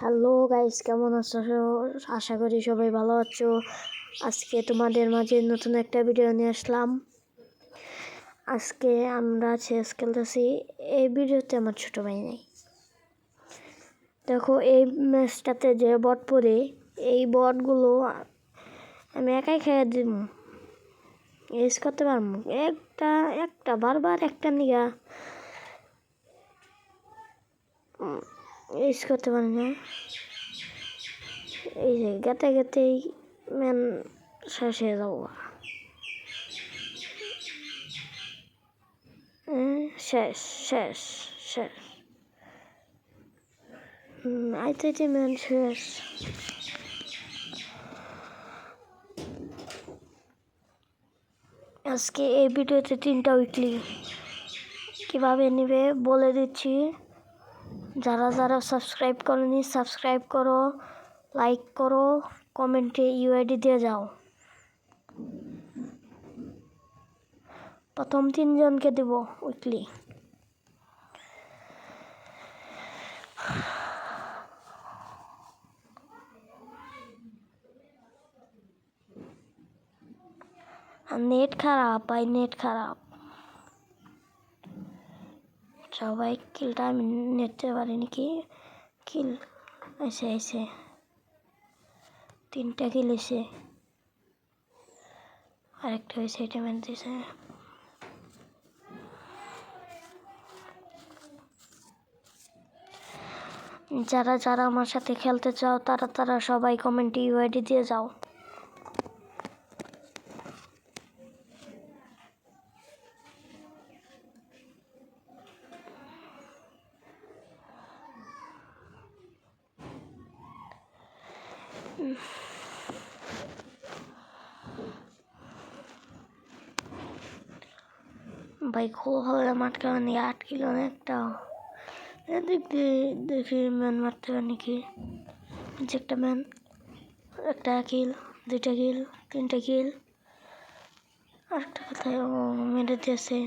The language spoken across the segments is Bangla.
হ্যালো গাইস, কেমন আছো? আশা করি সবাই ভালো আছো। আজকে তোমাদের মাঝে নতুন একটা ভিডিও নিয়ে আসলাম। আজকে আমরা চেস খেলতেছি। এই ভিডিওতে আমার ছোট ভাই নেই। দেখো, এই ম্যাচটাতে যে বট পড়ে, এই বটগুলো আমি একাই খেয়ে দিব, ইউজ করতে পারবো। একটা বারবার একটা নিগা ইউজ করতে পারি না। এই যে গেতে গেতেই ম্যান শেষ হয়ে যাবো। শেষ শেষ শেষ আইতে ম্যান শেষ। আজকে এই ভিডিওতে 3টা উইকলি কীভাবে নেবে বলে দিচ্ছি। যারা যারা সাবস্ক্রাইব করনি সাবস্ক্রাইব করো, লাইক করো, কমেন্টে ইউআইডি দিয়ে যাও। প্রথম 3 জনকে দেব উইকলি। নেট খারাপ ভাই, নেট খারাপ। সবাই কিলটা আমি নিতে পারিনি। কি কিল এসে 3টা কিল এসে, আরেকটা হয়েছে, এটা মেন দিয়েছে। যারা যারা আমার সাথে খেলতে চাও তারা সবাই কমেন্টে ইউআইডি দিয়ে যাও। ভাই খুব ভালো মাঠকে মানে 8 কিলো না একটা। দেখি ম্যান মারতে পারি কি। একটা ম্যান, একটা কিল, 2টা কিল, 3টা কিল। আরেকটা কোথায় ও মেরে দিয়েছে।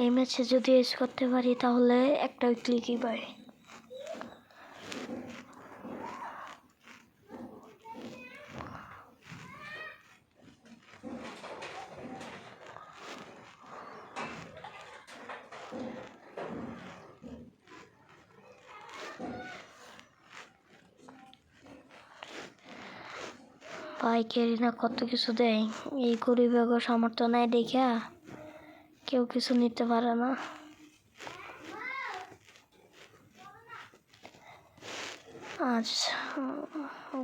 এই ম্যাচে যদি এস করতে পারি তাহলে একটা উইকলি কি পাই। ভাই কেরিনা কত কিছু দেয়, এই গরিবের সামর্থ্য নাই দেখা কেউ কিছু নিতে পারে না। আজ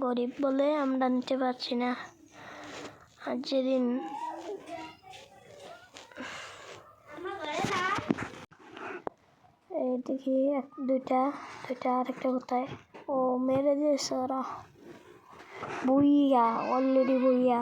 গরিব বলে আমরা নিতে পারছি না। আর যেদিন এই দেখি 2টা আরেকটা কোথায় ও মেরে দিয়েছে ওরা। বুইয়া অলরেডি বুইয়া।